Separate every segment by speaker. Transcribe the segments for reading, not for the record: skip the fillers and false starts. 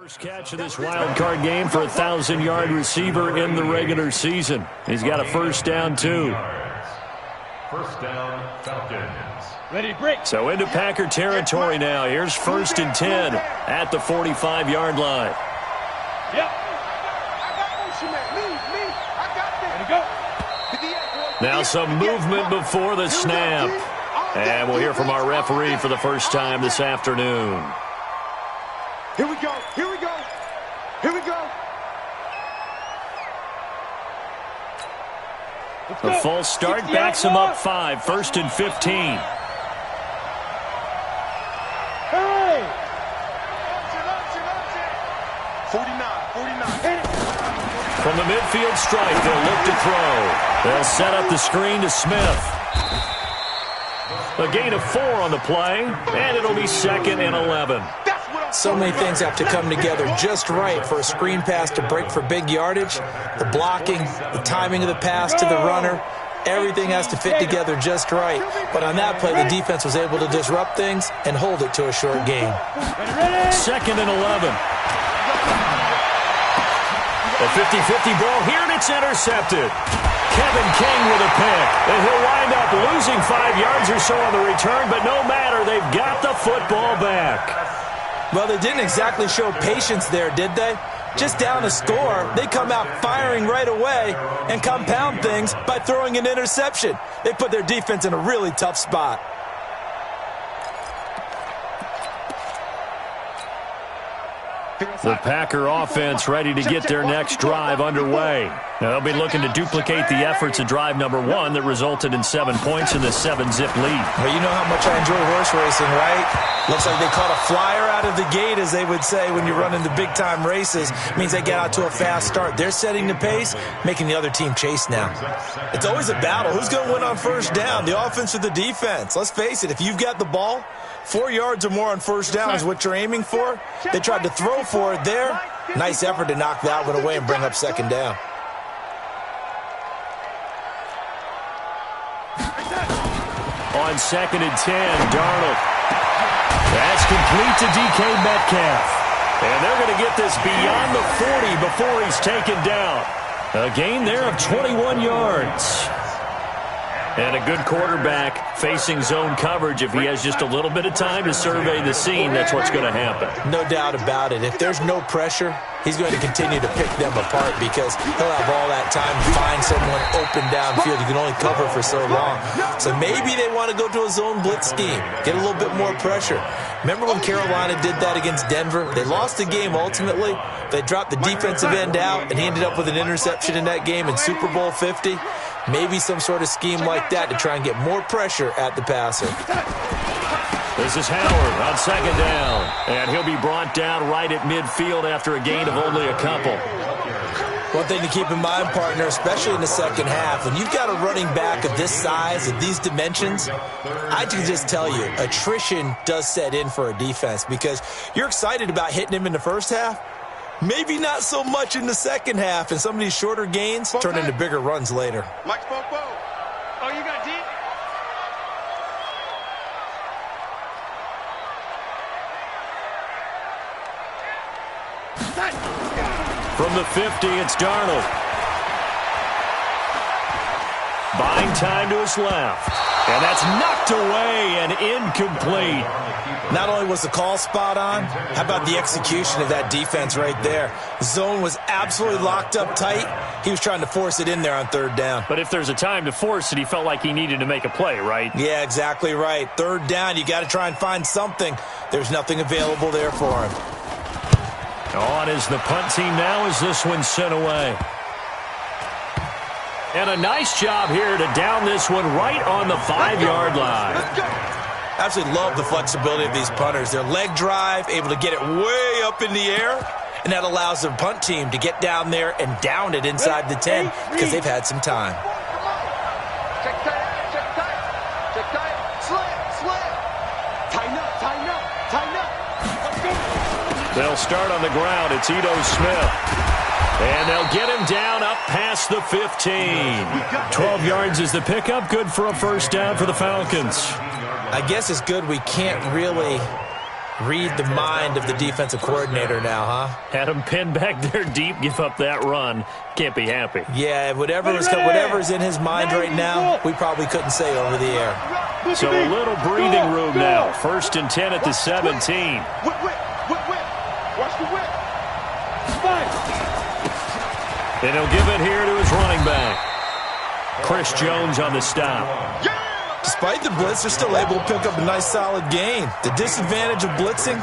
Speaker 1: First catch of this wild card game for a 1,000-yard receiver in the regular season. He's got a first down, too.
Speaker 2: First down, Falcons.
Speaker 3: Ready, break.
Speaker 1: So into Packer territory now. Here's 1st and 10 at the 45-yard line.
Speaker 3: Yep.
Speaker 1: Now some movement before the snap. And we'll hear from our referee for the first time this afternoon.
Speaker 4: Here we go. Here we go. Here we go.
Speaker 1: The false start backs him up 5. 1st and 15.
Speaker 3: Hey!
Speaker 4: 49.
Speaker 1: From the midfield stripe, they'll look to throw. They'll set up the screen to Smith. A gain of 4 on the play, and it'll be 2nd and 11.
Speaker 5: So many things have to come together just right for a screen pass to break for big yardage. The blocking, the timing of the pass to the runner, everything has to fit together just right. But on that play, the defense was able to disrupt things and hold it to a short gain.
Speaker 1: 2nd and 11. A 50-50 ball here, and it's intercepted. Kevin King with a pick. And he'll wind up losing 5 yards or so on the return, but no matter, they've got the football back.
Speaker 5: Well, they didn't exactly show patience there, did they? Just down a score, they come out firing right away and compound things by throwing an interception. They put their defense in a really tough spot.
Speaker 1: The Packer offense ready to get their next drive underway. Now, they'll be looking to duplicate the efforts of drive number 1 that resulted in 7 points in the 7-zip lead.
Speaker 5: Well, you know how much I enjoy horse racing, right? Looks like they caught a flyer out of the gate, as they would say when you're running the big-time races. It means they get out to a fast start. They're setting the pace, making the other team chase now. It's always a battle. Who's going to win on first down, the offense or the defense? Let's face it, if you've got the ball, 4 yards or more on first down is what you're aiming for. They tried to throw for it there. Nice effort to knock that one away and bring up 2nd down.
Speaker 1: On 2nd and 10, Darnold. That's complete to DK Metcalf. And they're going to get this beyond the 40 before he's taken down. A gain there of 21 yards. And a good quarterback facing zone coverage. If he has just a little bit of time to survey the scene, that's what's going to happen.
Speaker 5: No doubt about it. If there's no pressure, he's going to continue to pick them apart because he'll have all that time to find someone open downfield. You can only cover for so long. So maybe they want to go to a zone blitz scheme, get a little bit more pressure. Remember when Carolina did that against Denver? They lost the game ultimately. They dropped the defensive end out, and he ended up with an interception in that game in Super Bowl 50. Maybe some sort of scheme like that to try and get more pressure at the passer.
Speaker 1: This is Howard on 2nd down. And he'll be brought down right at midfield after a gain of only a couple.
Speaker 5: One thing to keep in mind, partner, especially in the second half, when you've got a running back of this size, of these dimensions, I can just tell you, attrition does set in for a defense because you're excited about hitting him in the first half. Maybe not so much in the second half, and some of these shorter gains turn into bigger runs later.
Speaker 4: Mike Popo. Oh, you got deep?
Speaker 1: From the 50, it's Darnold. Buying time to his left. And that's knocked away and incomplete.
Speaker 5: Not only was the call spot on, how about the execution of that defense right there? The zone was absolutely locked up tight. He was trying to force it in there on 3rd down.
Speaker 1: But if there's a time to force it, he felt like he needed to make a play, right?
Speaker 5: Yeah, exactly right. 3rd down, you got to try and find something. There's nothing available there for him.
Speaker 1: On is the punt team now as this one's sent away. And a nice job here to down this one right on the 5-yard line.
Speaker 5: Absolutely love the flexibility of these punters. Their leg drive, able to get it way up in the air, and that allows their punt team to get down there and down it inside the 10 because they've had some time.
Speaker 4: Check tight, check tight, check tight, slam. Tighten up. Let's go.
Speaker 1: They'll start on the ground. It's Ito Smith. And they'll get him down up past the 15. 12 yards is the pickup. Good for a first down for the Falcons.
Speaker 5: I guess it's good we can't really Read the mind of the defensive coordinator now, huh?
Speaker 1: Had him pinned back there deep, give up that run. Can't be happy.
Speaker 5: Yeah, whatever's in his mind right now, we probably couldn't say over the air.
Speaker 1: So a little breathing room now. 1st and 10 at the 17.
Speaker 4: Watch the whip.
Speaker 1: And he'll give it here to his running back. Chris Jones on the stop.
Speaker 5: Despite the blitz, they're still able to pick up a nice solid gain. The disadvantage of blitzing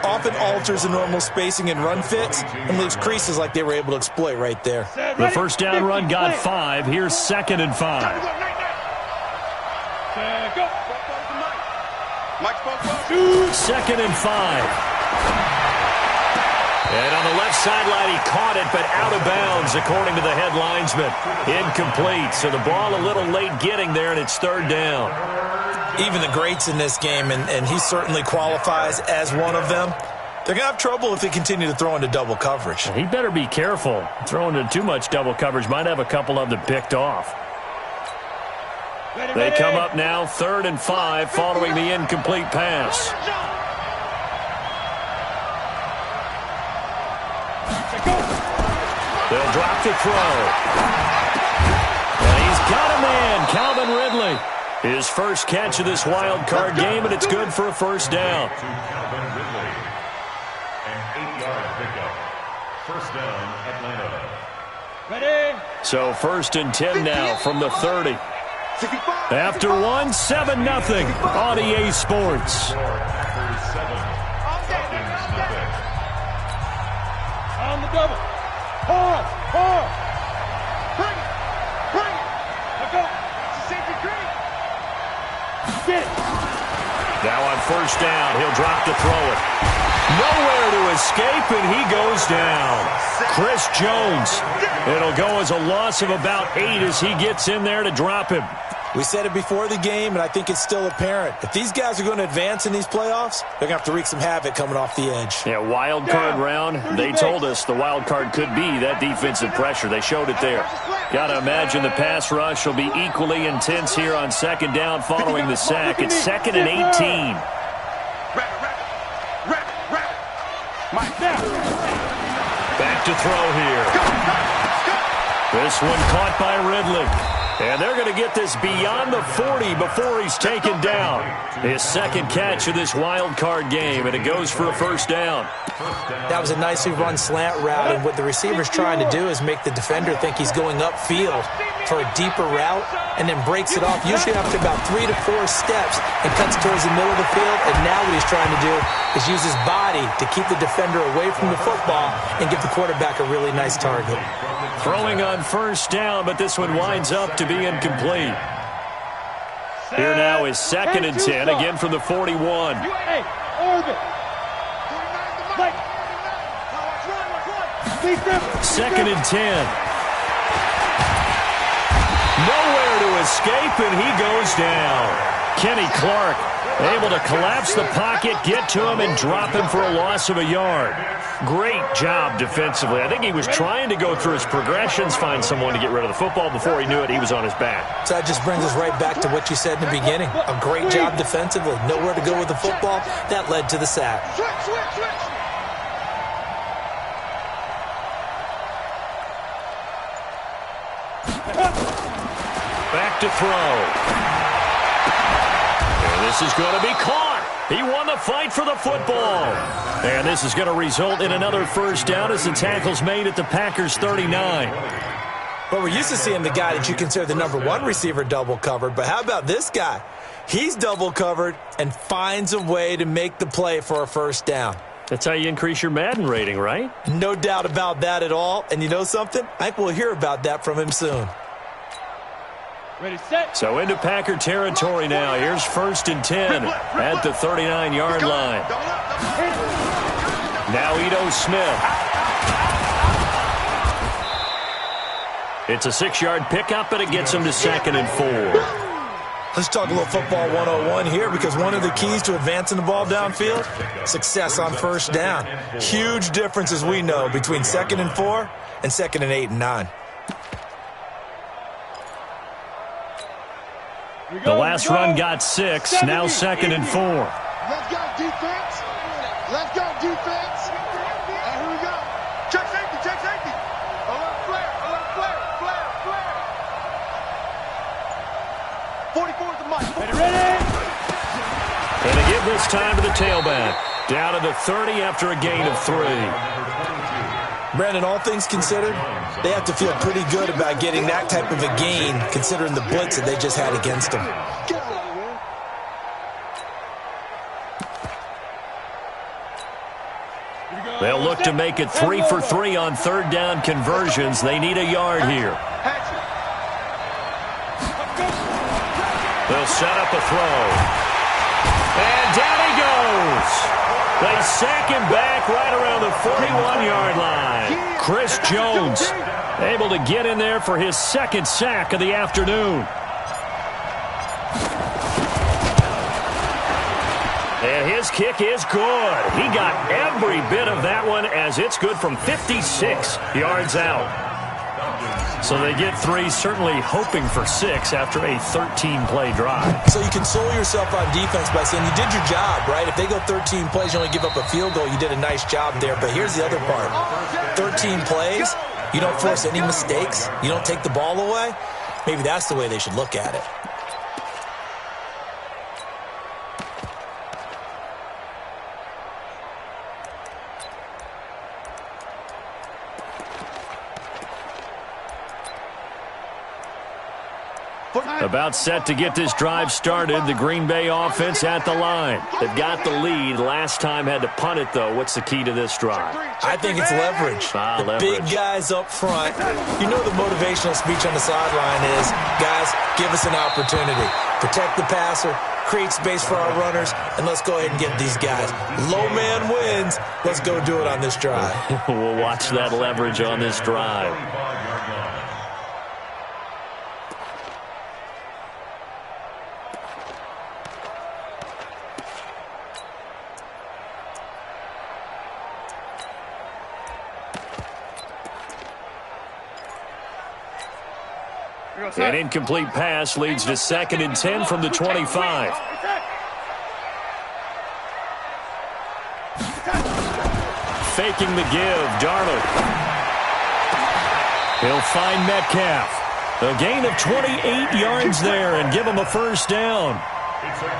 Speaker 5: often alters the normal spacing and run fits and leaves creases like they were able to exploit right there.
Speaker 1: The first down run got 5. Here's 2nd and 5. Second and 5. And on the left sideline, he caught it, but out of bounds, according to the head linesman. Incomplete, so the ball a little late getting there, and it's 3rd down.
Speaker 5: Even the greats in this game, and he certainly qualifies as one of them, they're going to have trouble if they continue to throw into double coverage.
Speaker 1: He better be careful. Throwing into too much double coverage might have a couple of them picked off. They come up now, 3rd and 5, following the incomplete pass. They'll drop the throw. And he's got a man, Calvin Ridley. His first catch of this wild card game, and it's good for a 1st down.
Speaker 2: Calvin Ridley. An 8-yard pickup. 1st down, Atlanta.
Speaker 3: Ready?
Speaker 1: So 1st and 10 now from the 30. After 1, 7-0 on EA Sports.
Speaker 2: Packers 7. Falcons nothing.
Speaker 3: On the double. Pause. Bring it. Now go. Safety green. Get it.
Speaker 1: Now on 1st down, he'll drop to throw it. Nowhere to escape, and he goes down. Chris Jones. It'll go as a loss of about 8 as he gets in there to drop him.
Speaker 5: We said it before the game, and I think it's still apparent. If these guys are going to advance in these playoffs, they're going to have to wreak some havoc coming off the edge.
Speaker 1: Yeah, wild card round. They told us the wild card could be that defensive pressure. They showed it there. Got to imagine the pass rush will be equally intense here on 2nd down following the sack. It's 2nd and 18. Back to throw here. This one caught by Ridley. And they're going to get this beyond the 40 before he's taken down. His 2nd catch of this wild card game, and it goes for a 1st down.
Speaker 5: That was a nicely run slant route, and what the receiver's trying to do is make the defender think he's going upfield for a deeper route, and then breaks it off, usually after about 3 to 4 steps, and cuts towards the middle of the field. And now what he's trying to do is use his body to keep the defender away from the football and give the quarterback a really nice target.
Speaker 1: Throwing on 1st down, but this one winds up to be incomplete. Here now is 2nd and 10, again from the 41.
Speaker 3: Hey, orbit.
Speaker 1: 2nd and 10. Nowhere to escape, and he goes down. Kenny Clark able to collapse the pocket, get to him, and drop him for a loss of a yard. Great job defensively. I think he was trying to go through his progressions, find someone to get rid of the football. Before he knew it, he was on his back.
Speaker 5: So that just brings us right back to what you said in the beginning. A great job defensively. Nowhere to go with the football. That led to the sack.
Speaker 1: Back to throw. And this is going to be caught. He won the fight for the football. And this is going to result in another 1st down as the tackle's made at the Packers' 39.
Speaker 5: Well, we're used to seeing the guy that you consider the #1 receiver double covered, but how about this guy? He's double covered and finds a way to make the play for a 1st down.
Speaker 1: That's how you increase your Madden rating, right?
Speaker 5: No doubt about that at all. And you know something? I think we'll hear about that from him soon.
Speaker 3: Ready, set.
Speaker 1: So into Packer territory now. Here's 1st and 10 at the 39-yard line. Now Ito Smith. It's a 6-yard pickup, and it gets him to 2nd and 4.
Speaker 5: Let's talk a little football 101 here, because one of the keys to advancing the ball downfield, success on 1st down. Huge difference, as we know, between 2nd and 4 and 2nd and 8 and 9.
Speaker 1: The last run got 6, now 2nd and 4.
Speaker 4: Let's go. defense. Let's go, defense. Here we go. Check safety, check safety. A little flare, a little flare, flare, flare. 44 is the mic.
Speaker 3: Ready?
Speaker 1: And to give this time to the tailback. Down to the 30 after a gain of 3.
Speaker 5: Brandon, all things considered, they have to feel pretty good about getting that type of a gain, considering the blitz that they just had against them.
Speaker 1: They'll look to make it 3 for 3 on third down conversions. They need a yard here. They'll set up a throw. And down he goes. They sack him back right around the 41-yard line. Chris Jones able to get in there for his second sack of the afternoon. And his kick is good. He got every bit of that one as it's good from 56 yards out. So they get 3, certainly hoping for 6 after a 13-play drive.
Speaker 5: So you console yourself on defense by saying you did your job, right? If they go 13 plays, you only give up a field goal, you did a nice job there. But here's the other part. 13 plays, you don't force any mistakes, you don't take the ball away. Maybe that's the way they should look at it.
Speaker 1: About set to get this drive started. The Green Bay offense at the line. They've got the lead. Last time had to punt it, though. What's the key to this drive?
Speaker 5: I think it's leverage. The
Speaker 1: Leverage.
Speaker 5: big guys up front. You know the motivational speech on the sideline is, guys, give us an opportunity. Protect the passer, create space for our runners, and let's go ahead and get these guys. Low man wins. Let's go do it on this drive.
Speaker 1: We'll watch that leverage on this drive. An incomplete pass leads to 2nd and 10 from the 25. Faking the give, Darnold. He'll find Metcalf. A gain of 28 yards there and give him a first down.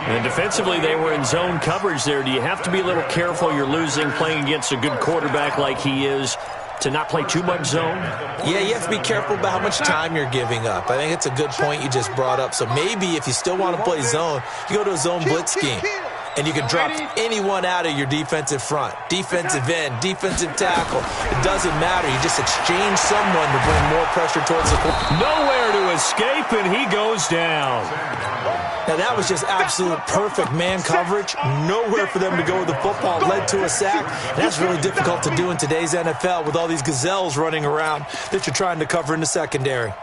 Speaker 1: And defensively, they were in zone coverage there. Do you have to be a little careful? You're losing playing against a good quarterback like he is, to not play too much zone?
Speaker 5: Yeah, you have to be careful about how much time you're giving up. I think it's a good point you just brought up. So maybe if you still want to play zone, you go to a zone blitz scheme. And you can drop anyone out of your defensive front. Defensive end, defensive tackle. It doesn't matter. You just exchange someone to bring more pressure towards the ball.
Speaker 1: Nowhere to escape, and he goes down.
Speaker 5: Now, that was just absolute perfect man coverage. Nowhere for them to go with the football. Led to a sack. That's really difficult to do in today's NFL with all these gazelles running around that you're trying to cover in the secondary.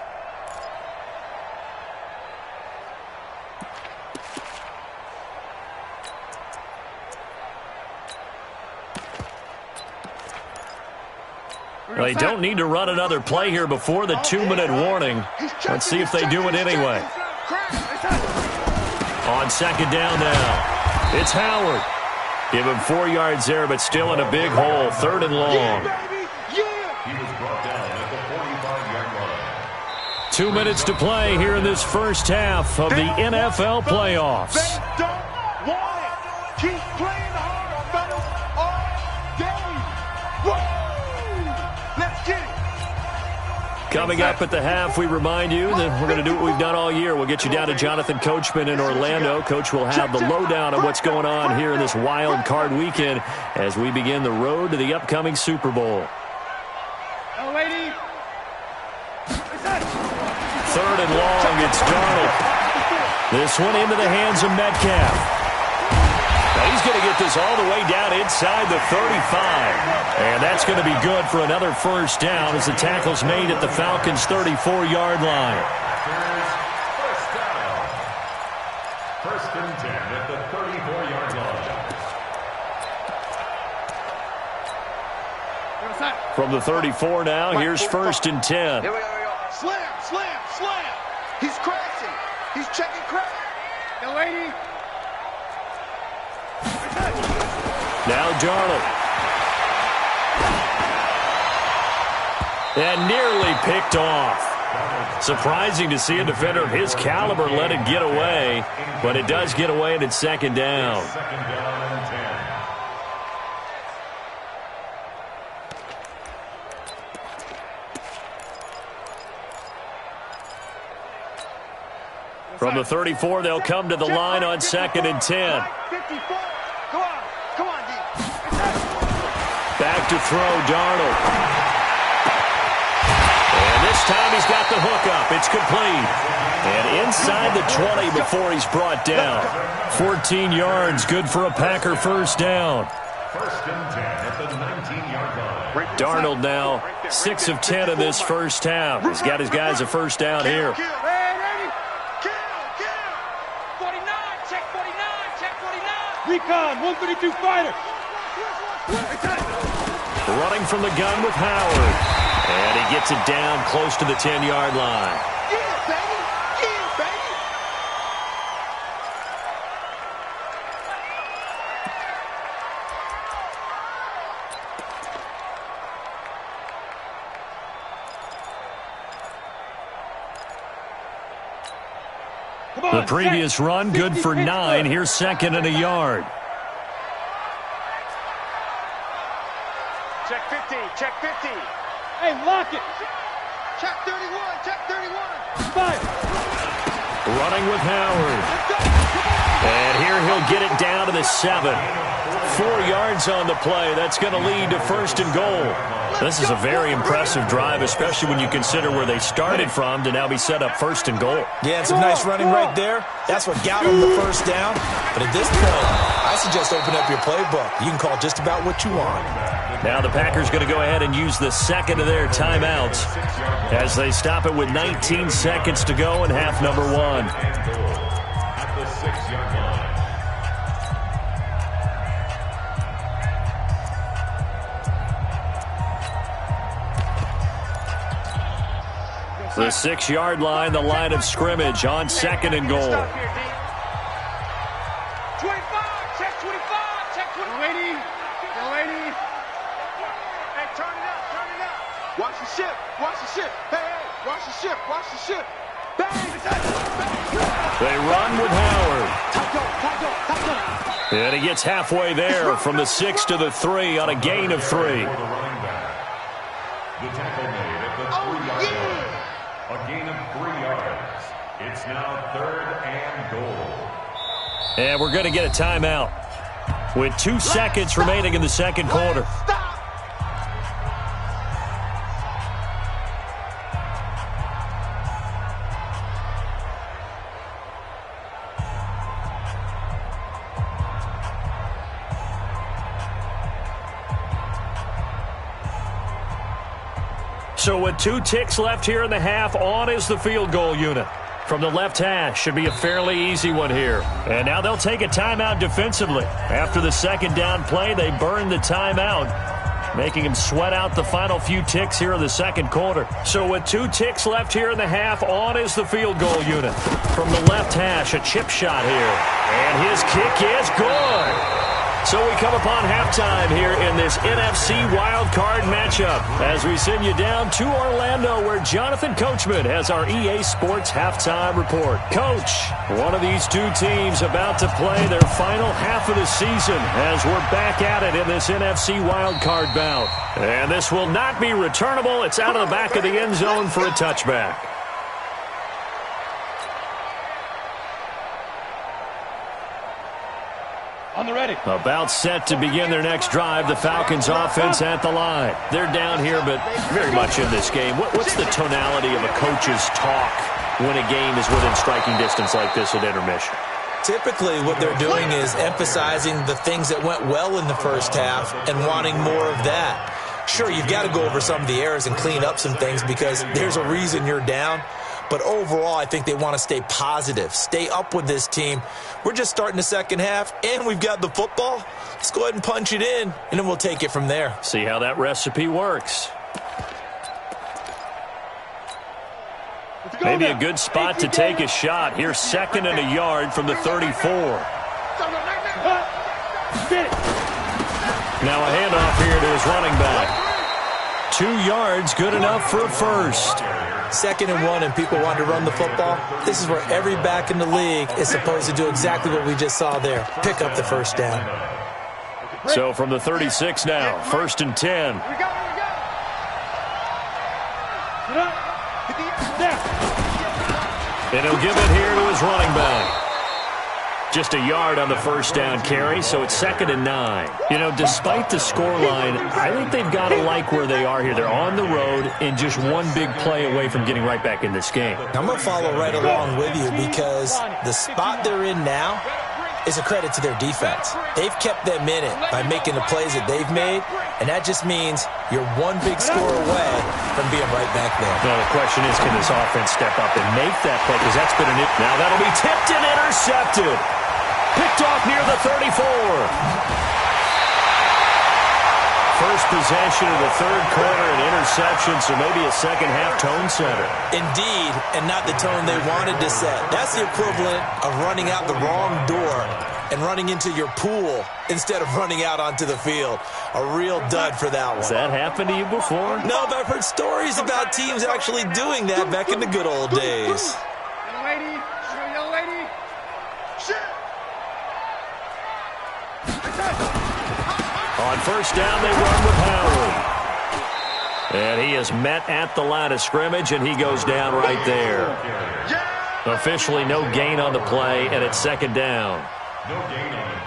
Speaker 1: They don't need to run another play here before the 2-minute warning. Let's see if they do it anyway. On 2nd down now, it's Howard. Give him 4 yards there, but still in a big hole. 3rd and long.
Speaker 2: He was brought down at the 45-yard line.
Speaker 1: 2 minutes to play here in this first half of the NFL playoffs.
Speaker 4: They don't want it. Keep playing hard, fellas, all day. Woo! Let's get it.
Speaker 1: Coming up at the half, we remind you that we're going to do what we've done all year. We'll get you down to Jonathan Coachman in Orlando. Coach will have the lowdown of what's going on here in this wild card weekend as we begin the road to the upcoming Super Bowl. 3rd and long, it's Darnold. This one into the hands of Metcalf. Now he's going to get this all the way down inside the 35. And that's going to be good for another first down as the tackle's made at the Falcons' 34-yard line.
Speaker 2: First and 10 at the 34-yard line.
Speaker 1: From the 34 now, here's 1st and 10.
Speaker 4: Here we go. Slam, slam, slam. He's crashing. He's checking crash.
Speaker 3: No, lady.
Speaker 1: Now Darnold. And nearly picked off. Surprising to see a defender of his caliber let it get away, but it does get away and it's second down.
Speaker 2: Second down and 10.
Speaker 1: From the 34, they'll come to the line on second and 10.
Speaker 4: 54. Go on. Come on, D.
Speaker 1: Back to throw, Darnold. And this time he's got the hook up. It's complete. And inside the 20 before he's brought down. 14 yards, good for a Packer first down.
Speaker 2: First and 10 at the 19-yard line.
Speaker 1: Darnold now 6 of 10 in this first half. He's got his guys a first down here.
Speaker 4: Kill.
Speaker 3: Check 49. Recon, 132 fighter.
Speaker 1: Running from the gun with Howard. And he gets it down close to the 10-yard line.
Speaker 4: Yeah, baby. Yeah, baby.
Speaker 3: Come on,
Speaker 1: The previous run, good for 9. Here's second and a yard.
Speaker 4: Check 50. Check 50.
Speaker 3: Hey, lock it.
Speaker 4: Check 31. Check 31.
Speaker 3: Fire.
Speaker 1: Running with Howard. And here he'll get it down to the 7. 4 yards on the play. That's going to lead to first and goal. This is a very impressive drive, especially when you consider where they started from to now be set up first and goal.
Speaker 5: Yeah, and some nice running right there. That's what got them the first down. But at this point, I suggest open up your playbook. You can call just about what you want.
Speaker 1: Now the Packers going to go ahead and use the second of their timeouts as they stop it with 19 seconds to go in half number 1.
Speaker 2: At the 6-yard line.
Speaker 1: The 6-yard line, the line of scrimmage on second and goal.
Speaker 3: 25. Check 25. Check 20. Lady.
Speaker 4: Hey, turn it up. Watch the ship. Hey, watch the ship. Bang.
Speaker 1: They run with Howard.
Speaker 4: Top.
Speaker 1: And he gets halfway there from the 6 to the 3 on a gain of 3.
Speaker 2: For the running back. The tackle made at the 3-yard line. A gain of 3 yards. It's now 3rd and goal.
Speaker 1: And we're going to get a timeout with 2 seconds remaining in the second quarter.
Speaker 4: Stop.
Speaker 1: So with 2 ticks left here in the half, on is the field goal unit. From the left hash, should be a fairly easy one here. And now they'll take a timeout defensively. After the second down play, they burn the timeout, making them sweat out the final few ticks here in the second quarter. So with 2 ticks left here in the half, on is the field goal unit. From the left hash, a chip shot here. And his kick is good. So we come upon halftime here in this NFC wildcard matchup as we send you down to Orlando where Jonathan Coachman has our EA Sports halftime report. Coach, one of these 2 teams about to play their final half of the season as we're back at it in this NFC wildcard bout. And this will not be returnable. It's out of the back of the end zone for a touchback.
Speaker 3: On the ready.
Speaker 1: About set to begin their next drive, the Falcons offense at the line. They're down here, but very much in this game. What's the tonality of a coach's talk when a game is within striking distance like this at intermission?
Speaker 5: Typically, what they're doing is emphasizing the things that went well in the first half and wanting more of that. Sure, you've got to go over some of the errors and clean up some things because there's a reason you're down. But overall, I think they want to stay positive, stay up with this team. We're just starting the second half, and we've got the football. Let's go ahead and punch it in, and then we'll take it from there.
Speaker 1: See how that recipe works. Maybe a good spot to take a shot. Here's second and a yard from the 34.
Speaker 3: Get it.
Speaker 1: Now a handoff here to his running back. 2 yards, good enough for a first.
Speaker 5: 2nd and 1, and people want to run the football. This is where every back in the league is supposed to do exactly what we just saw there. Pick up the first down.
Speaker 1: So from the 36 now, 1st and 10. And he'll give it here to his running back. Just a yard on the first down carry, so it's 2nd and 9. You know, despite the scoreline, I think they've got to like where they are here. They're on the road and just one big play away from getting right back in this game.
Speaker 5: I'm going to follow right along with you because the spot they're in now is a credit to their defense. They've kept them in it by making the plays that they've made, and that just means you're one big score away from being right back there.
Speaker 1: Now the question is, can this offense step up and make that play? Because that's been an it. Now that'll be tipped and intercepted. Picked off near the 34. First possession of the 3rd quarter, an interception, so maybe a second-half tone setter.
Speaker 5: Indeed, and not the tone they wanted to set. That's the equivalent of running out the wrong door and running into your pool instead of running out onto the field. A real dud for that one.
Speaker 1: Has that happened to you before?
Speaker 5: No, but I've heard stories about teams actually doing that back in the good old days.
Speaker 3: Young lady, young lady.
Speaker 4: Shit.
Speaker 1: On first down, they run with Howard. And he is met at the line of scrimmage, and he goes down right there. Officially no gain on the play, and it's 2nd down.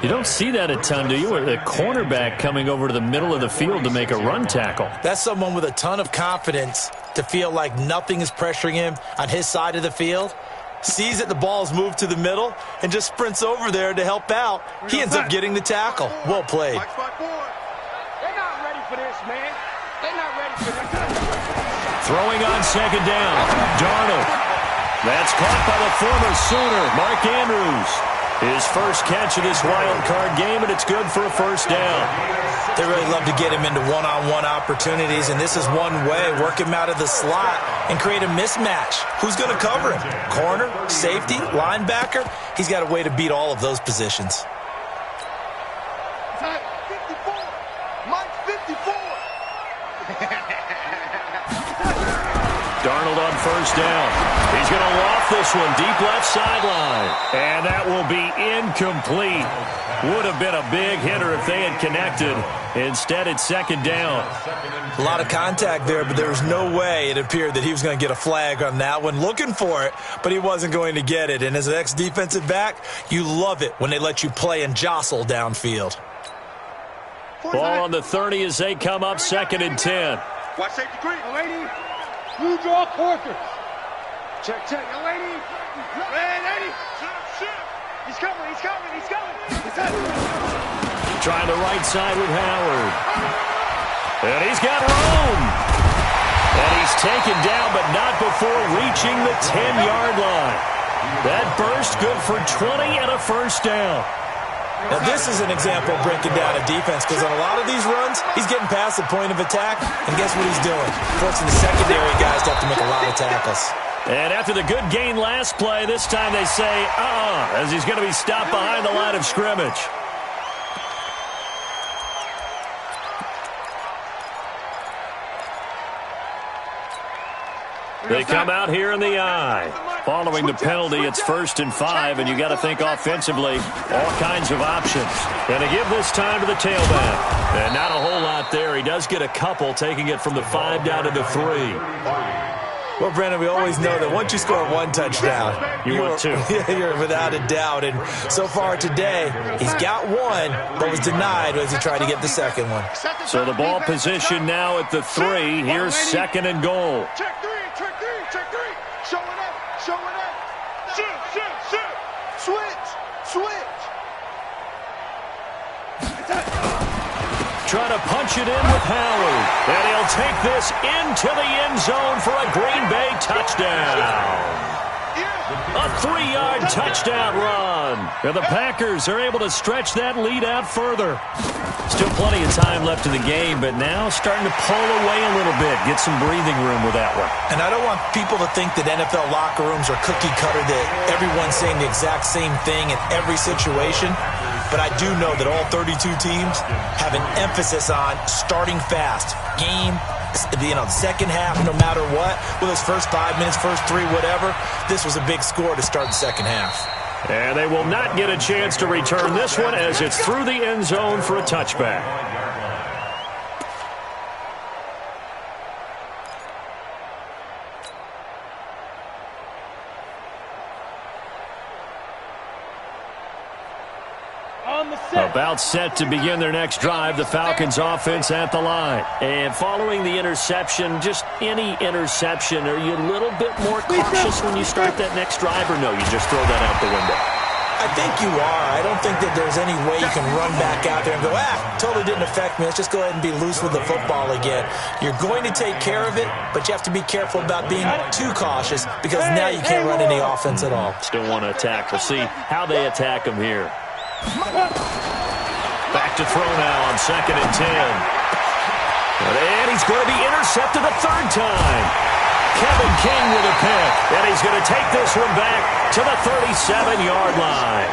Speaker 1: You don't see that a ton, do you? A cornerback coming over to the middle of the field to make a run tackle.
Speaker 5: That's someone with a ton of confidence to feel like nothing is pressuring him on his side of the field. Sees that the ball's moved to the middle and just sprints over there to help out. He ends up getting the tackle. Well played.
Speaker 3: They're not ready for this, man. They're not ready for this.
Speaker 1: Throwing on 2nd down. Darnold. That's caught by the former Sooner, Mark Andrews. His first catch of this wild card game, and it's good for a first down.
Speaker 5: They really love to get him into one-on-one opportunities, and this is one way. Work him out of the slot and create a mismatch. Who's going to cover him? Corner, safety, linebacker? He's got a way to beat all of those positions.
Speaker 4: 54. Mike 54.
Speaker 1: Darnold on first down. He's going to loft this one deep left sideline. And that will be incomplete. Would have been a big hitter if they had connected. Instead, it's 2nd down.
Speaker 5: A lot of contact there, but there was no way it appeared that he was going to get a flag on that one. Looking for it, but he wasn't going to get it. And as an ex-defensive back, you love it when they let you play and jostle downfield.
Speaker 1: Ball on the 30 as they come up 2nd and 10.
Speaker 4: Watch safety green.
Speaker 3: Young lady, you draw quarter. Check, check. Young lady. Hey, lady. He's coming, he's coming, he's coming.
Speaker 1: Trying the right side with Howard. And he's got room. And he's taken down, but not before reaching the 10-yard line. That burst good for 20 and a first down.
Speaker 5: Now, this is an example of breaking down a defense because on a lot of these runs, he's getting past the point of attack, and guess what he's doing? Forcing the secondary guys to have to make a lot of tackles.
Speaker 1: And after the good gain last play, this time they say, as he's going to be stopped behind the line of scrimmage. They come out here in the eye. Following the penalty, it's 1st and 5, and you got to think offensively, all kinds of options. And to give this time to the tailback. And not a whole lot there. He does get a couple, taking it from the 5 down to the 3.
Speaker 5: Well, Brandon, we always know that once you score one touchdown,
Speaker 1: you're 2.
Speaker 5: You're without a doubt. And so far today, he's got one, but was denied as he tried to get the second one.
Speaker 1: So the ball position now at the 3. Here's 2nd and goal.
Speaker 4: Check 3, check 3, check 3. Showing up, showing up. Shoot, shoot, shoot. Switch, switch.
Speaker 1: Trying to punch it in with Howard. And he'll take this into the end zone for a Green Bay touchdown. A 3-yard touchdown run. And the Packers are able to stretch that lead out further. Still plenty of time left in the game, but now starting to pull away a little bit. Get some breathing room with that one.
Speaker 5: And I don't want people to think that NFL locker rooms are cookie cutter, that everyone's saying the exact same thing in every situation. but I do know that all 32 teams have an emphasis on starting fast. Game, the second half, no matter what, whether it's first 5 minutes, first 3, whatever, this was a big score to start the second half.
Speaker 1: And they will not get a chance to return this one as it's through the end zone for a touchback. About set to begin their next drive, the Falcons offense at the line. And following the interception, just any interception, are you a little bit more cautious when you start that next drive, or no, you just throw that out the window?
Speaker 5: I think you are. I don't think that there's any way you can run back out there and go, totally didn't affect me. Let's just go ahead and be loose with the football again. You're going to take care of it, but you have to be careful about being too cautious because now you can't run any offense at all.
Speaker 1: Still want to attack. We'll see how they attack them here. Back to throw now on 2nd and 10. And he's going to be intercepted a third time. Kevin King with a pick. And he's going to take this one back to the 37-yard line.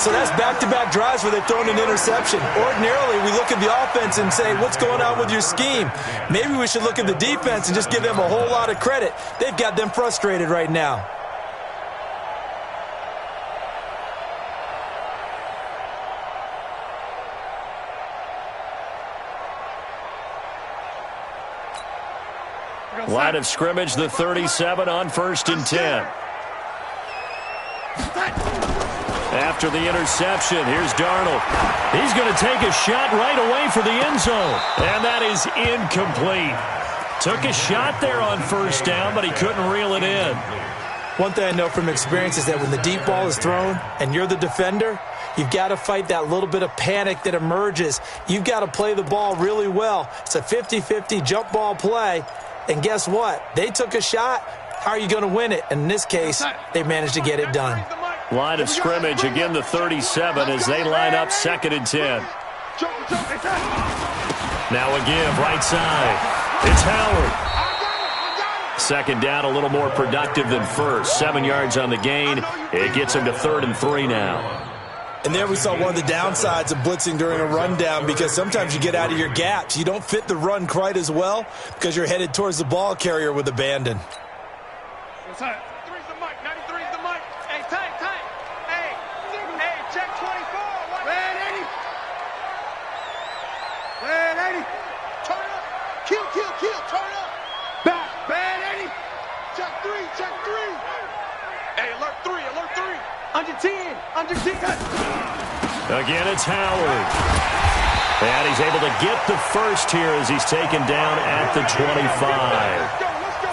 Speaker 5: So that's back-to-back drives where they've thrown an interception. Ordinarily, we look at the offense and say, what's going on with your scheme? Maybe we should look at the defense and just give them a whole lot of credit. They've got them frustrated right now.
Speaker 1: Line of scrimmage, the 37 on 1st and 10. After the interception, here's Darnold. He's going to take a shot right away for the end zone. And that is incomplete. Took a shot there on 1st down, but he couldn't reel it in.
Speaker 5: One thing I know from experience is that when the deep ball is thrown and you're the defender, you've got to fight that little bit of panic that emerges. You've got to play the ball really well. It's a 50-50 jump ball play. And guess what? They took a shot. How are you going to win it? And in this case, they managed to get it done.
Speaker 1: Line of scrimmage, again the 37 as they line up 2nd and 10. Now again, right side. It's Howard. 2nd down, a little more productive than 1st. 7 yards on the gain. It gets him to 3rd and 3 now.
Speaker 5: And there we saw one of the downsides of blitzing during a rundown because sometimes you get out of your gaps. You don't fit the run quite as well because you're headed towards the ball carrier with abandon.
Speaker 3: Three's the mic. 93's the mic. Hey, tight. Hey, check 24. Red 80. Turn up. Kill. Turn up. Back. Bad 80. Check 3. Hey, alert 3. Under 10.
Speaker 1: Again, it's Howard. And he's able to get the first here as he's taken down at the 25.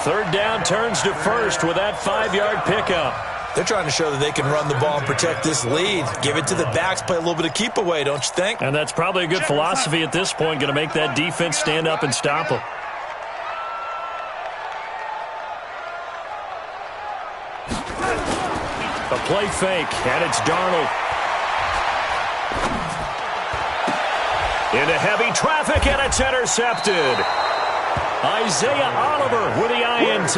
Speaker 1: 3rd down turns to 1st with that 5-yard pickup.
Speaker 5: They're trying to show that they can run the ball and protect this lead. Give it to the backs, play a little bit of keep away, don't you think?
Speaker 1: And that's probably a good philosophy at this point, going to make that defense stand up and stop them. A play fake, and it's Darnold. Into heavy traffic, and it's intercepted. Isaiah Oliver with the INT.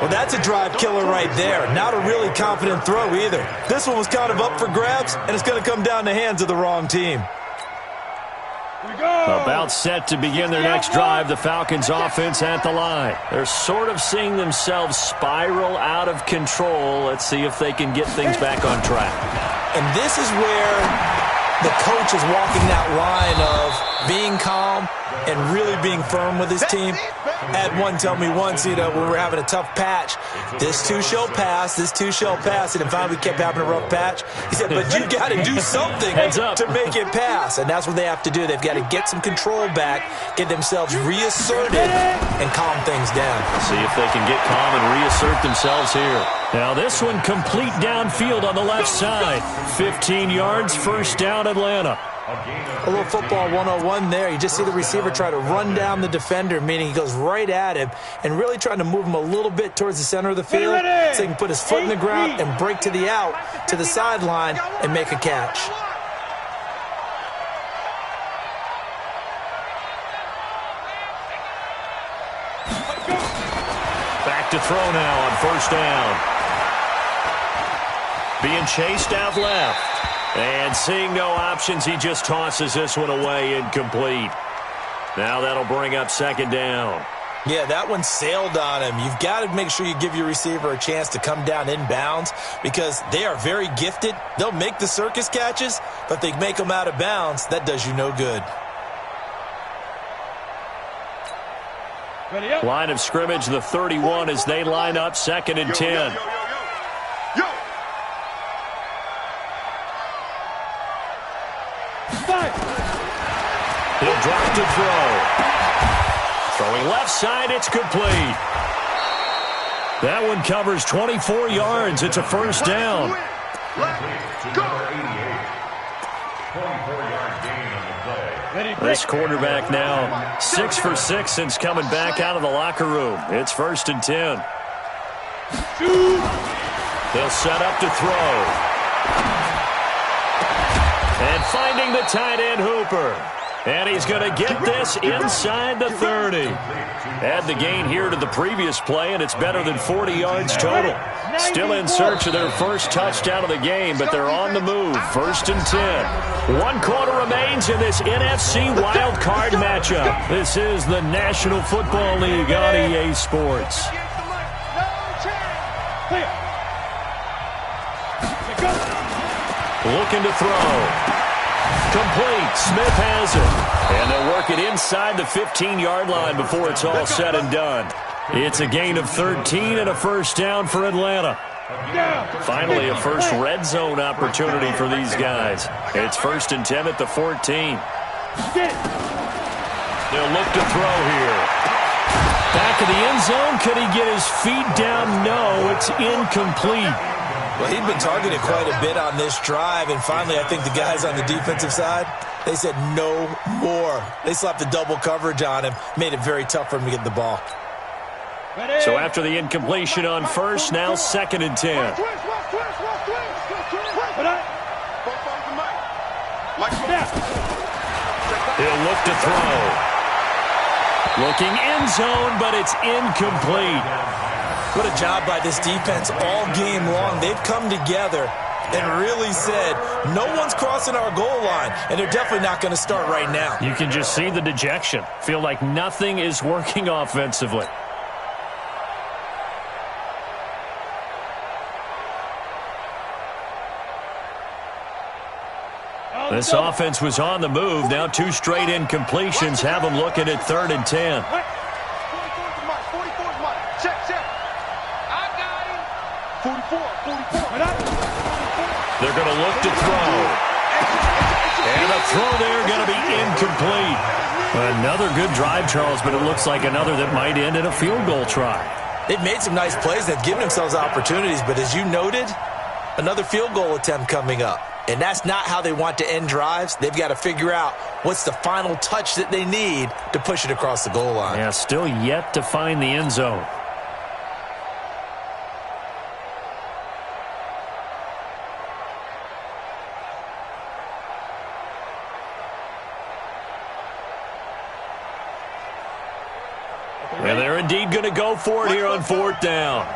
Speaker 5: Well, that's a drive killer right there. Not a really confident throw either. This one was kind of up for grabs, and it's going to come down the hands of the wrong team.
Speaker 1: About set to begin their next drive, the Falcons offense at the line. They're sort of seeing themselves spiral out of control. Let's see if they can get things back on track.
Speaker 5: And this is where the coach is walking that line of being calm and really being firm with his team. I had one tell me once, when we were having a tough patch, this too shall pass, and finally we kept having a rough patch. He said, but you got to do something to make it pass, and that's what they have to do. They've got to get some control back, get themselves reasserted, and calm things down.
Speaker 1: See if they can get calm and reassert themselves here. Now this one complete downfield on the left side. 15 yards, 1st down, Atlanta.
Speaker 5: A little football 101 there. You just see the receiver try to run down the defender, meaning he goes right at him and really trying to move him a little bit towards the center of the field so he can put his foot in the ground and break to the out, to the sideline, and make a catch.
Speaker 1: Back to throw now on 1st down. Being chased out left. And seeing no options, he just tosses this one away, incomplete. Now that'll bring up second down.
Speaker 5: Yeah, that one sailed on him. You've got to make sure you give your receiver a chance to come down inbounds because they are very gifted. They'll make the circus catches, but if they make them out of bounds, that does you no good.
Speaker 1: Line of scrimmage, the 31 as they line up, second and 10. He'll drop to throw. Throwing left side, it's complete. That one covers 24 yards. It's a first down. This quarterback now 6 for 6 since coming back out of the locker room. It's first and 10. They'll set up to throw. And finding the tight end Hooper. And he's going to get this inside the 30. Add the gain here to the previous play, and it's better than 40 yards total. Still in search of their first touchdown of the game, but they're on the move. First and 10. 1 quarter remains in this NFC wild card matchup. This is the National Football League on EA Sports. Looking to throw. Complete. Smith has it. And they'll work it inside the 15-yard line before it's all said and done. It's a gain of 13 and a first down for Atlanta. Finally, a first red zone opportunity for these guys. It's first and 10 at the 14. They'll look to throw here. Back of the end zone. Could he get his feet down? No, it's incomplete.
Speaker 5: Well, he'd been targeted quite a bit on this drive, and finally I think the guys on the defensive side, they said no more. They slapped the double coverage on him, made it very tough for him to get the ball.
Speaker 1: So after the incompletion on first, now second and 10.
Speaker 4: He'll
Speaker 1: look to throw. Looking end zone, but it's incomplete.
Speaker 5: What a job by this defense all game long. They've come together and really said, no one's crossing our goal line, and they're definitely not going to start right now.
Speaker 1: You can just see the dejection. Feel like nothing is working offensively. This offense was on the move. Now 2 straight incompletions have them looking at third and 10. They're going to look to throw. And a throw there going to be incomplete. Another good drive, Charles, but it looks like another that might end in a field goal try.
Speaker 5: They've made some nice plays. They've given themselves opportunities, but as you noted, another field goal attempt coming up. And that's not how they want to end drives. They've got to figure out what's the final touch that they need to push it across the goal line.
Speaker 1: Yeah, still yet to find the end zone. And they're indeed going to go for it here on fourth down.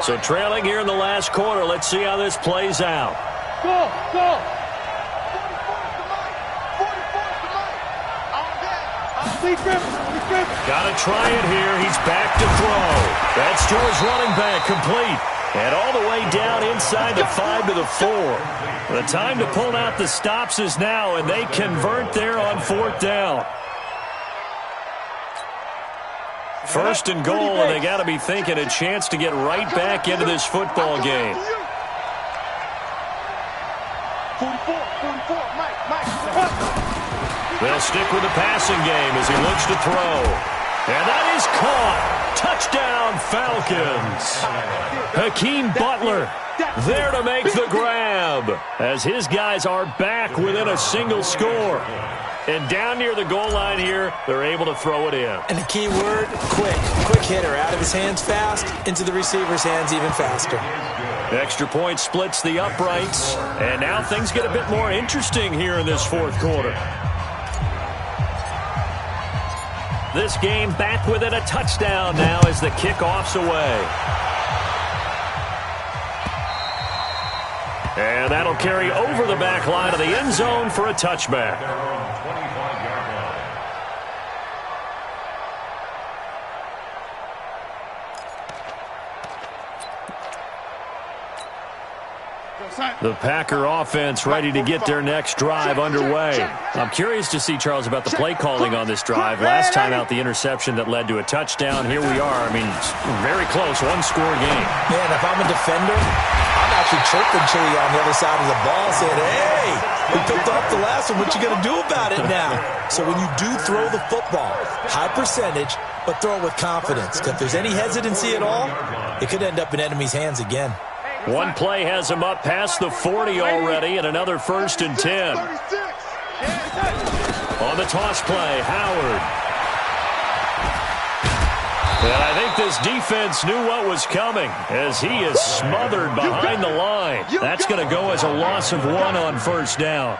Speaker 1: So trailing here in the last quarter. Let's see how this plays out.
Speaker 4: Go, go.
Speaker 1: Got to try it here. He's back to throw. That's to his running back, complete. And all the way down inside the 5 to the 4. The time to pull out the stops is now, and they convert there on fourth down. First and goal, and they got to be thinking a chance to get right back into this football game.
Speaker 4: 44, Mike.
Speaker 1: They'll stick with the passing game as he looks to throw. And that is caught. Touchdown, Falcons. Hakeem Butler there to make the grab as his guys are back within a single score. And down near the goal line here, they're able to throw it in.
Speaker 5: And the key word, quick. Quick hitter, out of his hands fast, into the receiver's hands even faster.
Speaker 1: Extra point splits the uprights. And now things get a bit more interesting here in this fourth quarter. This game back within a touchdown now as the kickoff's away. And that'll carry over the back line of the end zone for a touchback.
Speaker 2: Their own 25-yard line.
Speaker 1: The Packer offense ready to get their next drive underway. I'm curious to see, Charles, about the play calling on this drive. Last time out, the interception that led to a touchdown. Here we are. I mean, it's very close, one-score game.
Speaker 5: Man, if I'm a defender, I'm actually chirping Chili on the other side of the ball saying, hey, we picked off the last one. What you going to do about it now? So when you do throw the football, high percentage, but throw it with confidence. Because if there's any hesitancy at all, it could end up in enemy's hands again.
Speaker 1: One play has him up past the 40 already, and another 1st and 10. On the toss play, Howard. And I think this defense knew what was coming as he is smothered behind the line. That's going to go as a loss of 1 on 1st down.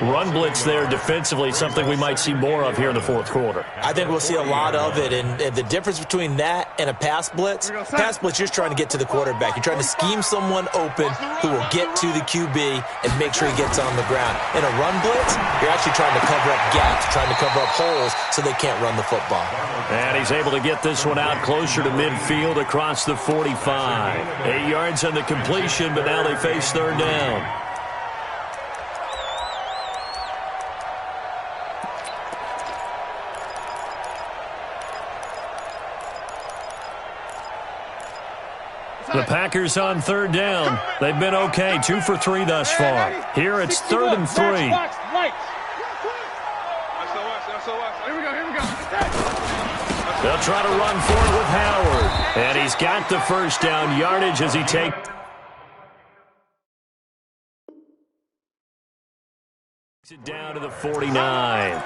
Speaker 1: Run blitz there defensively, something we might see more of here in the 4th quarter.
Speaker 5: I think we'll see a lot of it, and the difference between that and a pass blitz, you're just trying to get to the quarterback. You're trying to scheme someone open who will get to the QB and make sure he gets on the ground. In a run blitz, you're actually trying to cover up gaps, trying to cover up holes so they can't run the football.
Speaker 1: And he's able to get this one out closer to midfield across the 45. 8 yards on the completion, but now they face 3rd down. The Packers on 3rd down. They've been okay, 2 for 3 thus far. Here it's 3rd and 3. They'll try to run for it with Howard. And he's got the 1st down yardage as he takes it down to the 49.
Speaker 2: And the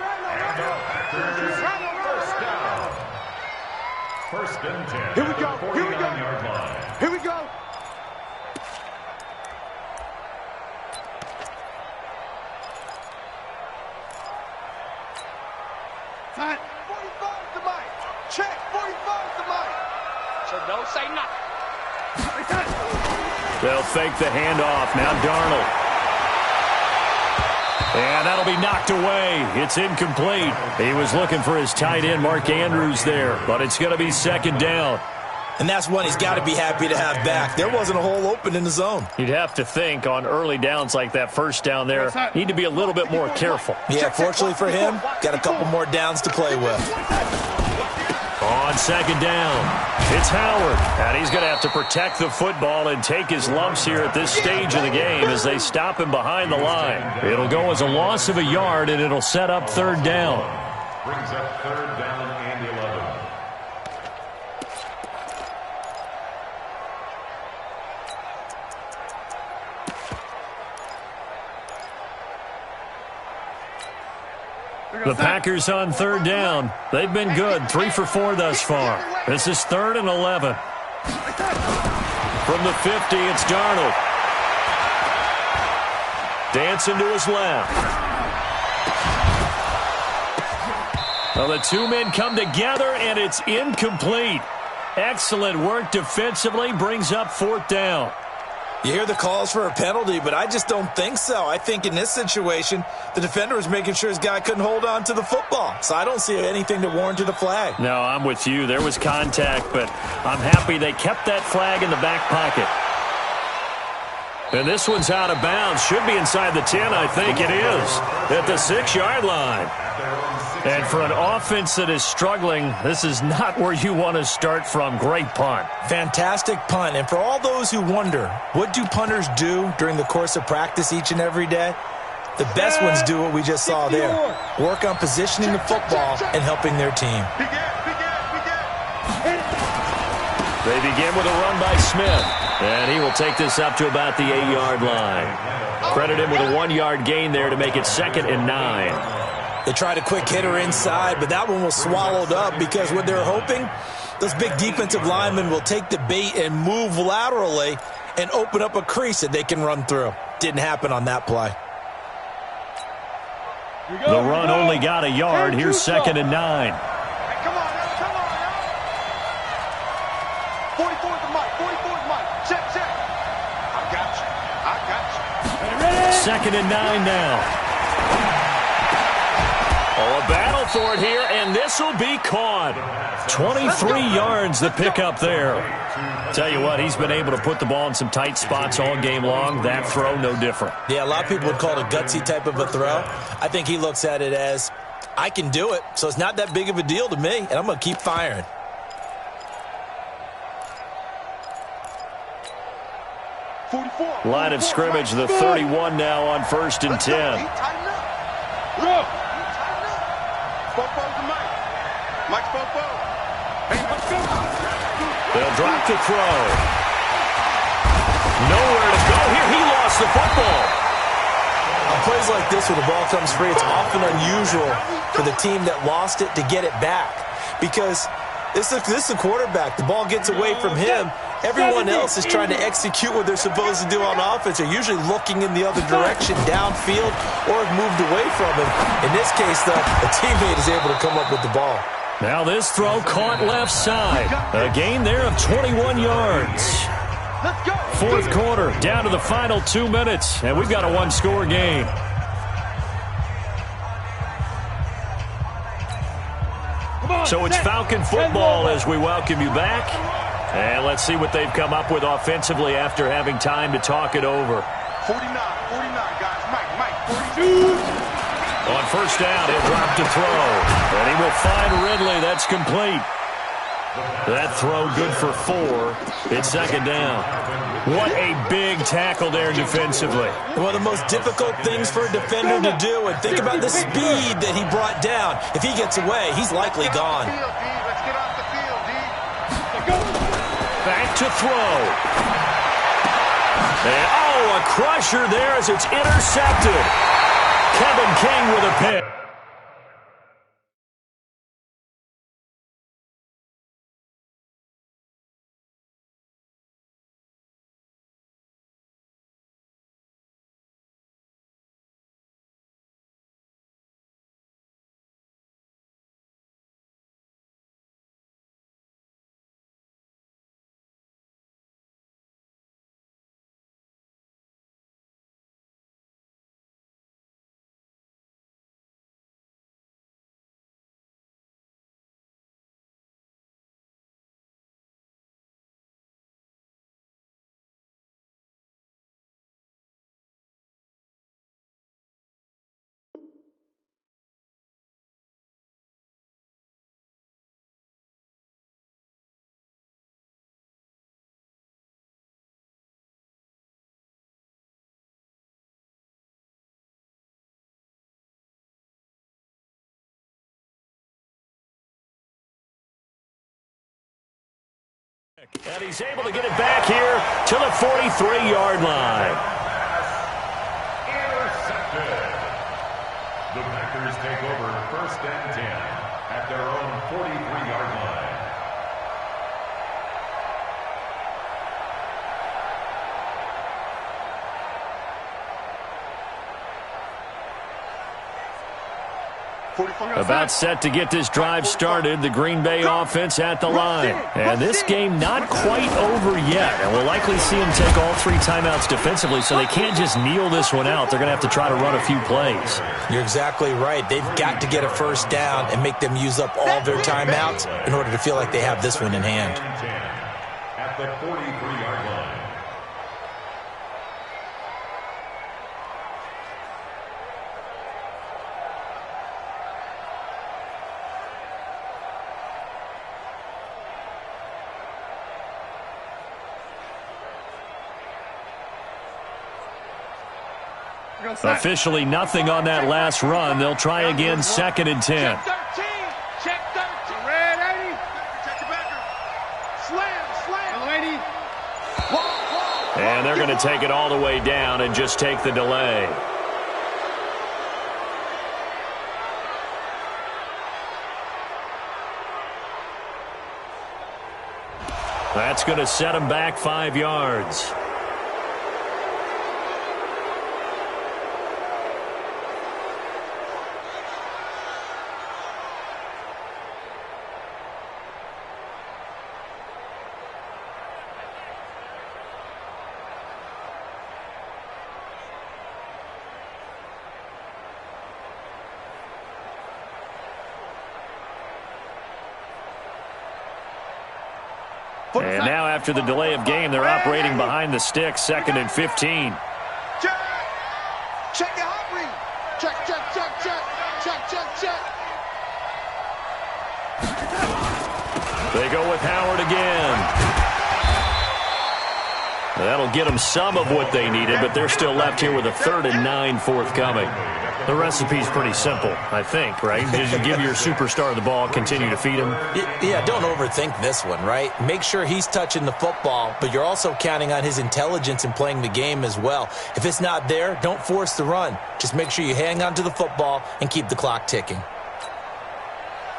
Speaker 2: Packers, 1st down. 1st and 10.
Speaker 4: Here we go. Here we go.
Speaker 2: 49-yard line.
Speaker 4: Here we go. Time. 45 to Mike. Check. 45 to Mike. So don't say nothing.
Speaker 1: They'll fake the handoff. Now Darnold. And that'll be knocked away. It's incomplete. He was looking for his tight end, Mark Andrews, there. But it's going to be 2nd down.
Speaker 5: And that's one he's got to be happy to have back. There wasn't a hole open in the zone.
Speaker 1: You'd have to think on early downs like that 1st down there, need to be a little bit more careful.
Speaker 5: Yeah, fortunately for him, got a couple more downs to play with.
Speaker 1: On 2nd down, it's Howard. And he's going to have to protect the football and take his lumps here at this stage of the game as they stop him behind the line. It'll go as a loss of a yard, and it'll set up 3rd down.
Speaker 2: Brings up 3rd down and 11.
Speaker 1: The Packers on 3rd down. They've been good, 3 for 4 thus far. This is 3rd and 11. From the 50, it's Darnold. Dancing to his left. Well, the 2 men come together, and it's incomplete. Excellent work defensively, brings up 4th down.
Speaker 5: You hear the calls for a penalty, but I just don't think so. I think in this situation, the defender was making sure his guy couldn't hold on to the football. So I don't see anything that warranted a flag.
Speaker 1: No, I'm with you. There was contact, but I'm happy they kept that flag in the back pocket. And this one's out of bounds. Should be inside the 10, I think it is. At the 6-yard line. And for an offense that is struggling, this is not where you want to start from. Great punt.
Speaker 5: Fantastic punt. And for all those who wonder, what do punters do during the course of practice each and every day? The best ones do what we just saw there. Work on positioning the football and helping their team.
Speaker 1: They begin with a run by Smith. And he will take this up to about the 8-yard line. Credit him with a 1-yard gain there to make it 2nd and 9.
Speaker 5: They tried a quick hitter inside, but that one was swallowed up because what they're hoping, those big defensive linemen will take the bait and move laterally and open up a crease that they can run through. Didn't happen on that play.
Speaker 1: The run only got a yard. Here's 2nd and 9.
Speaker 4: Come on now, come on now. 44 to Mike, 44 to Mike. Check. I got you.
Speaker 1: 2nd and 9 now. Oh, a battle for it here, and this will be caught. 23 yards the pickup there. Tell you what, he's been able to put the ball in some tight spots all game long. That throw, no different.
Speaker 5: Yeah, a lot of people would call it a gutsy type of a throw. I think he looks at it as, I can do it, so it's not that big of a deal to me, and I'm going to keep firing.
Speaker 1: Line of scrimmage, the 31 now on 1st and 10. They'll drop to throw. Nowhere to go here. He lost the football.
Speaker 5: On plays like this, when the ball comes free, it's often unusual for the team that lost it to get it back. Because this is a quarterback. The ball gets away from him. Everyone else is trying to execute what they're supposed to do on offense. They're usually looking in the other direction, downfield, or have moved away from him. In this case, though, a teammate is able to come up with the ball.
Speaker 1: Now this throw caught left side. A gain there of 21 yards. Fourth quarter, down to the final 2 minutes, and we've got a one-score game. So it's Falcon football as we welcome you back. And let's see what they've come up with offensively after having time to talk it over.
Speaker 4: 49, guys. Mike, 42.
Speaker 1: On first down, he'll drop to throw. And he will find Ridley. That's complete. That throw good for 4. It's 2nd down. What a big tackle there defensively.
Speaker 5: One of the most difficult things for a defender to do. And think about the speed that he brought down. If he gets away, he's likely gone.
Speaker 4: Let's get off the field, D.
Speaker 1: Back to throw. And, a crusher there as it's intercepted. Kevin King with a pick. And he's able to get it back here to the 43-yard line.
Speaker 2: Intercepted. The Packers take over 1st and 10 at their own 43-yard line.
Speaker 1: About set to get this drive started, the Green Bay offense at the line. And this game not quite over yet. And we'll likely see them take all 3 timeouts defensively, so they can't just kneel this one out. They're going to have to try to run a few plays.
Speaker 5: You're exactly right. They've got to get a first down and make them use up all their timeouts in order to feel like they have this one in hand.
Speaker 2: At the 43-yard line.
Speaker 1: Officially nothing on that last run. They'll try again 2nd and 10.
Speaker 3: Check 13. Check 13. Red 80. Check the backer. Slam. Lady.
Speaker 1: And they're going to take it all the way down and just take the delay. That's going to set them back 5 yards. And now after the delay of game, they're operating behind the sticks, 2nd and 15.
Speaker 4: Check. Check your hot read. Check.
Speaker 1: They go with Howard again. That'll get them some of what they needed, but they're still left here with a 3rd and 9 forthcoming. The recipe's pretty simple, I think, right? Just give your superstar the ball, continue to feed him.
Speaker 5: Yeah, don't overthink this one, right? Make sure he's touching the football, but you're also counting on his intelligence in playing the game as well. If it's not there, don't force the run. Just make sure you hang on to the football and keep the clock ticking.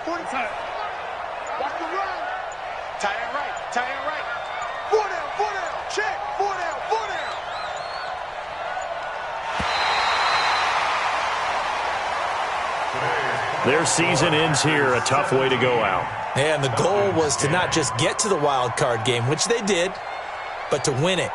Speaker 4: 45. Watch the run. Tie it right. 4 down. Check. 4 down.
Speaker 1: Their season ends here, a tough way to go out.
Speaker 5: And the goal was to not just get to the wild card game, which they did, but to win it.